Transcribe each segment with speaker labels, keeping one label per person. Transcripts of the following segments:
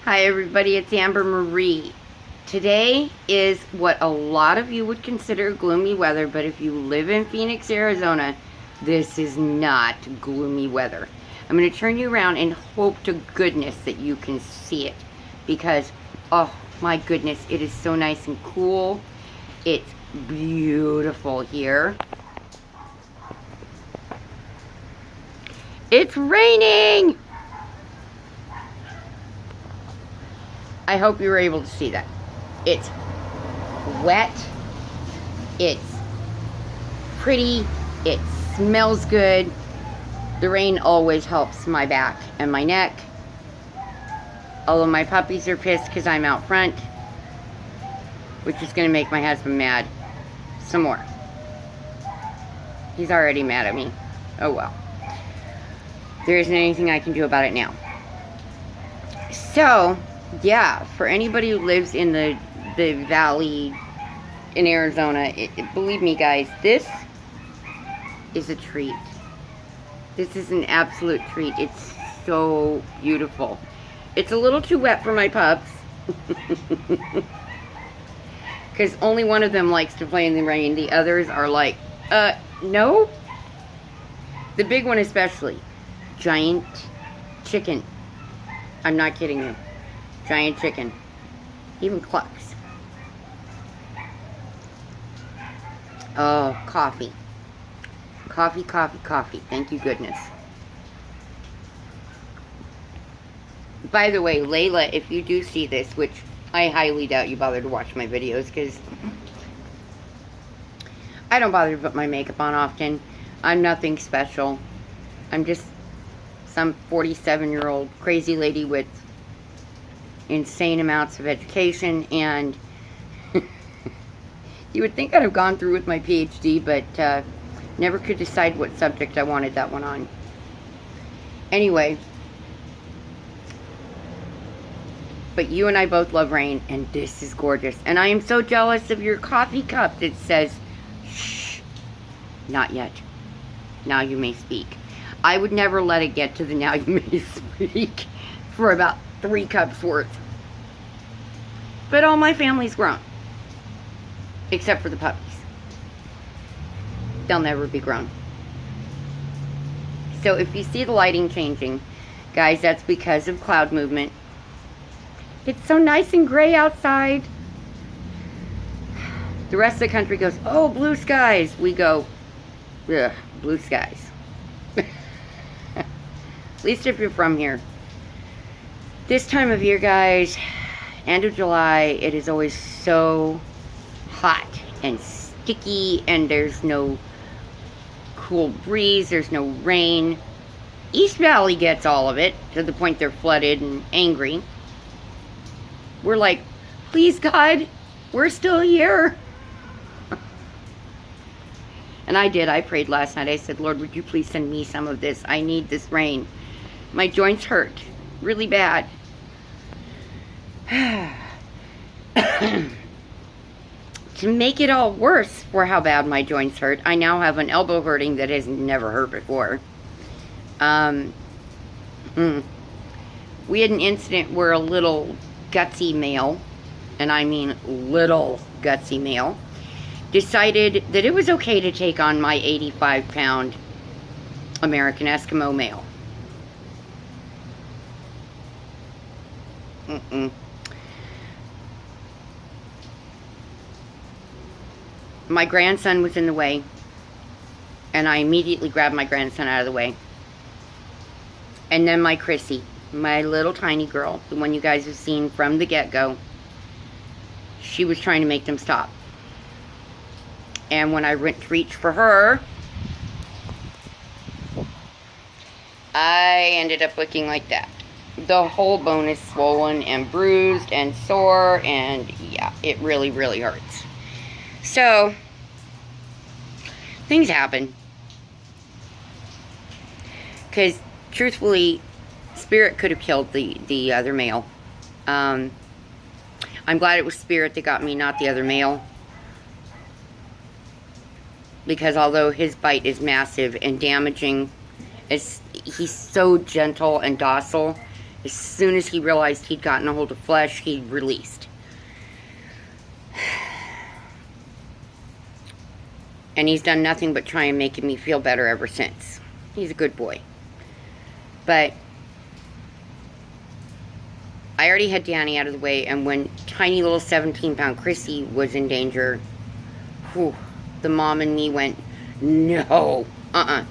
Speaker 1: Hi everybody, it's Amber Marie. Today is what a lot of you would consider gloomy weather, but if you live in Phoenix, Arizona, this is not gloomy weather. I'm going to turn you around and hope to goodness that you can see it, because, oh my goodness, it is so nice and cool. It's beautiful here. It's raining! I hope you were able to see that. It's wet, it's pretty, it smells good. The rain always helps my back and my neck. All of my puppies are pissed because I'm out front, which is going to make my husband mad some more. He's already mad at me. Oh well. There isn't anything I can do about it now. So, yeah, for anybody who lives in the valley in Arizona, believe me guys, this is a treat. This is an absolute treat. It's so beautiful. It's a little too wet for my pups. Because only one of them likes to play in the rain. The others are like, no. The big one especially. Giant chicken. I'm not kidding you. Giant chicken. Even clucks. Oh, coffee. Coffee, coffee, coffee. Thank you, goodness. By the way, Layla, if you do see this, which I highly doubt you bother to watch my videos, because I don't bother to put my makeup on often. I'm nothing special. I'm just some 47-year-old crazy lady with insane amounts of education, and you would think I'd have gone through with my PhD, but never could decide what subject I wanted that one on. Anyway, but you and I both love rain, and this is gorgeous. And I am so jealous of your coffee cup that says, shh, not yet. Now you may speak. I would never let it get to the now you may speak for about 3 cups worth. But all my family's grown. Except for the puppies. They'll never be grown. So if you see the lighting changing, guys, that's because of cloud movement. It's so nice and gray outside. The rest of the country goes, oh, blue skies. We go, ugh, blue skies. At least if you're from here. This time of year, guys, end of July, it is always so hot and sticky, and there's no cool breeze, there's no rain. East Valley gets all of it, to the point they're flooded and angry. We're like, please God, we're still here. And I prayed last night. I said, Lord, would you please send me some of this? I need this rain. My joints hurt really bad. To make it all worse for how bad my joints hurt, I now have an elbow hurting that has never hurt before. We had an incident where a little gutsy male, and I mean little gutsy male, decided that it was okay to take on my 85-pound American Eskimo male. My grandson was in the way, and I immediately grabbed my grandson out of the way. And then my Chrissy, my little tiny girl, the one you guys have seen from the get-go, she was trying to make them stop. And when I went to reach for her, I ended up looking like that. The whole bone is swollen and bruised and sore, and yeah, it really, really hurts. So, things happen. Because, truthfully, Spirit could have killed the other male. I'm glad it was Spirit that got me, not the other male. Because although his bite is massive and damaging, he's so gentle and docile, As soon as he realized he'd gotten a hold of flesh, he released. And he's done nothing but try and make me feel better ever since. He's a good boy. But I already had Danny out of the way, and when tiny little 17-pound Chrissy was in danger, whew, the mom and me went, no,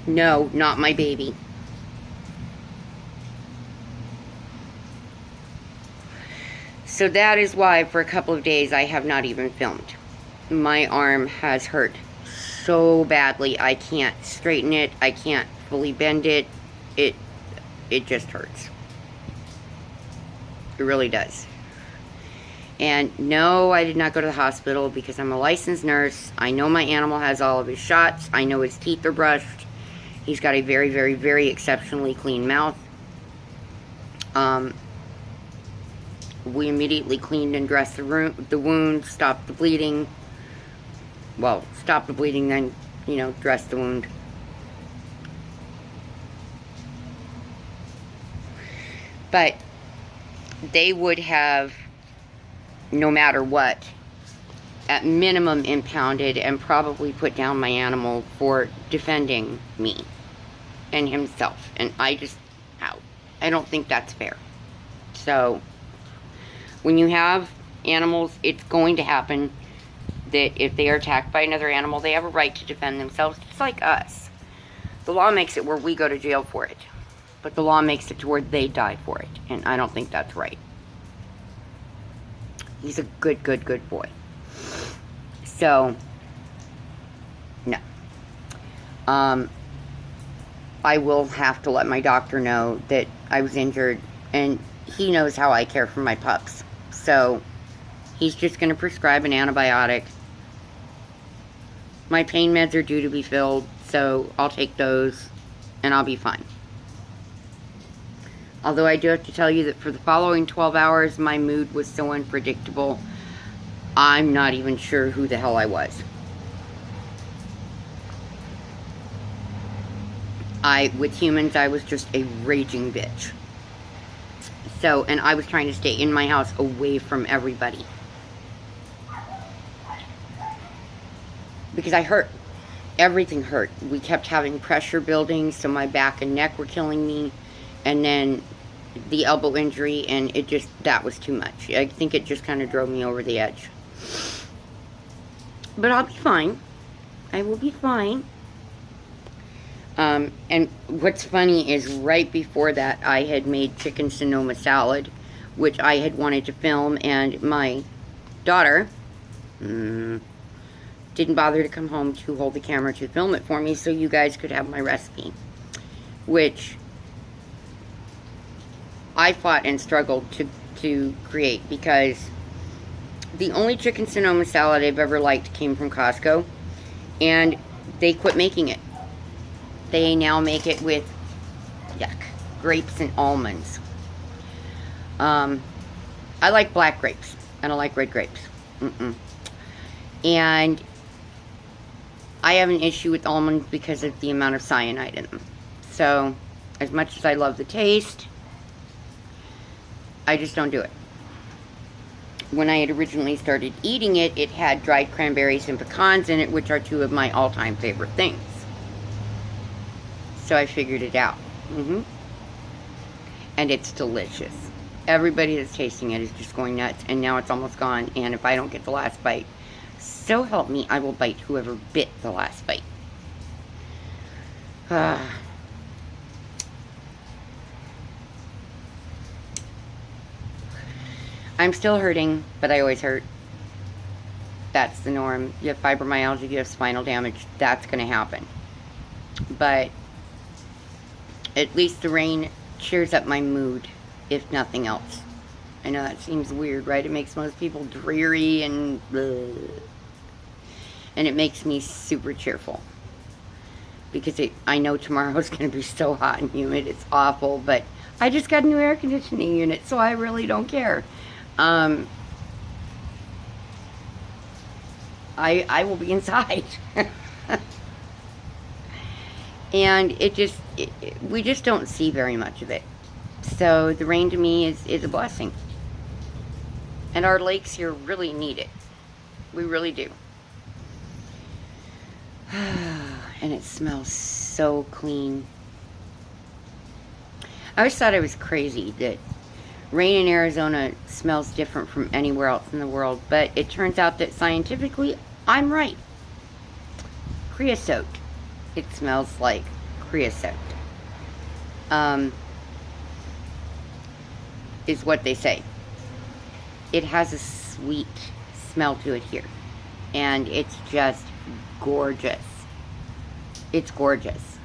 Speaker 1: no, not my baby. So that is why for a couple of days I have not even filmed. My arm has hurt so badly. I can't straighten it. I can't fully bend it. It just hurts. It really does. And no, I did not go to the hospital because I'm a licensed nurse. I know my animal has all of his shots. I know his teeth are brushed. He's got a very, very, very exceptionally clean mouth. We immediately cleaned and dressed the wound, stopped the bleeding. Well, stopped the bleeding, then, dressed the wound. But they would have, no matter what, at minimum impounded and probably put down my animal for defending me and himself. And I don't think that's fair. So, when you have animals, it's going to happen that if they are attacked by another animal, they have a right to defend themselves, just like us. The law makes it where we go to jail for it. But the law makes it to where they die for it. And I don't think that's right. He's a good, good, good boy. So, no. I will have to let my doctor know that I was injured. And he knows how I care for my pups. So, he's just going to prescribe an antibiotic. My pain meds are due to be filled. So, I'll take those. And I'll be fine. Although I do have to tell you that for the following 12 hours, my mood was so unpredictable, I'm not even sure who the hell I was. With humans, I was just a raging bitch. So, and I was trying to stay in my house away from everybody. Because I hurt. Everything hurt. We kept having pressure building, so my back and neck were killing me. And then the elbow injury, and that was too much. I think it just kind of drove me over the edge. But I'll be fine. I will be fine. And what's funny is right before that, I had made chicken Sonoma salad, which I had wanted to film, and my daughter didn't bother to come home to hold the camera to film it for me so you guys could have my recipe. Which I fought and struggled to create, because the only chicken Sonoma salad I've ever liked came from Costco, and they quit making it. They now make it with, yuck, grapes and almonds. I like black grapes. I don't like red grapes. And I have an issue with almonds because of the amount of cyanide in them. So, as much as I love the taste, I just don't do it. When I had originally started eating it, it had dried cranberries and pecans in it, which are two of my all-time favorite things. So I figured it out. And it's delicious. Everybody that's tasting it is just going nuts, and now it's almost gone, and if I don't get the last bite, so help me, I will bite whoever bit the last bite. I'm still hurting, but I always hurt. That's the norm. You have fibromyalgia, you have spinal damage, that's going to happen. But at least the rain cheers up my mood, if nothing else. I know that seems weird, right? It makes most people dreary and bleh. And it makes me super cheerful. Because I know tomorrow's going to be so hot and humid, it's awful, but I just got a new air conditioning unit, so I really don't care. I will be inside. And we just don't see very much of it. So the rain to me is a blessing. And our lakes here really need it. We really do. And it smells so clean. I always thought I was crazy that rain in Arizona smells different from anywhere else in the world, but it turns out that scientifically I'm right. Creosote. It smells like creosote. Is what they say. It has a sweet smell to it here, and it's just gorgeous. It's gorgeous.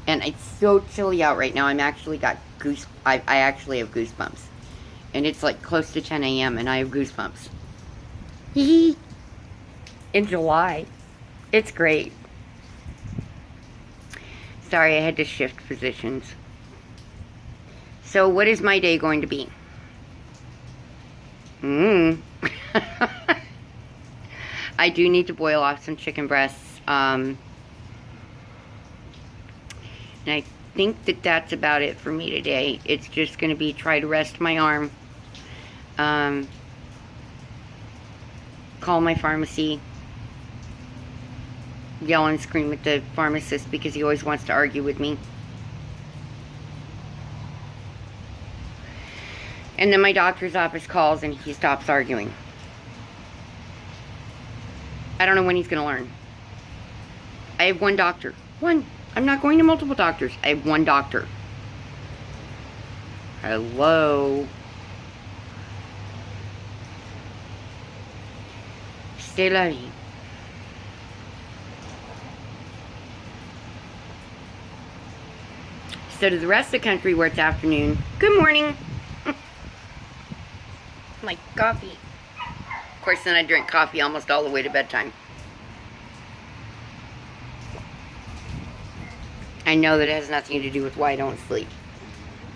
Speaker 1: And it's so chilly out right now. I'm actually got I actually have goosebumps. And it's like close to 10 a.m. and I have goosebumps. Hee. In July. It's great. Sorry, I had to shift positions. So what is my day going to be? I do need to boil off some chicken breasts. And I think that that's about it for me today. It's just going to be try to rest my arm. Call my pharmacy. Yell and scream at the pharmacist because he always wants to argue with me. And then my doctor's office calls and he stops arguing. I don't know when he's going to learn. I have one doctor. One. I'm not going to multiple doctors. I have one doctor. Hello. Stay la vie. So to the rest of the country where it's afternoon, good morning. My coffee. Of course, then I drink coffee almost all the way to bedtime. I know that it has nothing to do with why I don't sleep.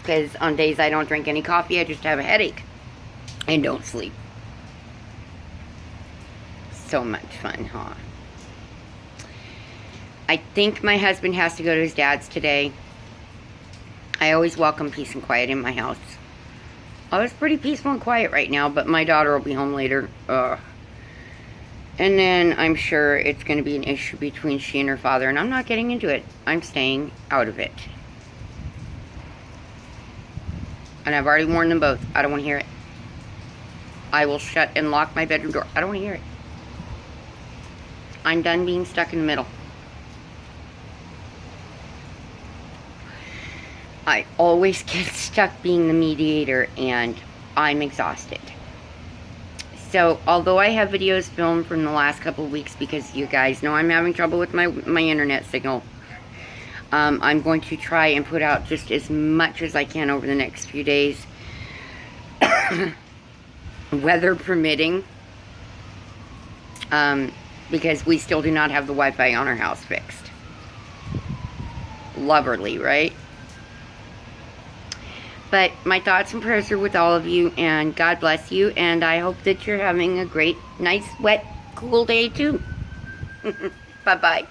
Speaker 1: Because on days I don't drink any coffee, I just have a headache. And don't sleep. So much fun, huh? I think my husband has to go to his dad's today. I always welcome peace and quiet in my house. Oh, it's pretty peaceful and quiet right now, but my daughter will be home later. And then I'm sure it's going to be an issue between she and her father, and I'm not getting into it. I'm staying out of it. And I've already warned them both. I don't want to hear it. I will shut and lock my bedroom door. I don't want to hear it. I'm done being stuck in the middle. I always get stuck being the mediator, and I'm exhausted. So, although I have videos filmed from the last couple of weeks because you guys know I'm having trouble with my internet signal, I'm going to try and put out just as much as I can over the next few days. Weather permitting. Because we still do not have the Wi-Fi on our house fixed. Loverly, right? But my thoughts and prayers are with all of you, and God bless you, and I hope that you're having a great, nice, wet, cool day too. Bye-bye.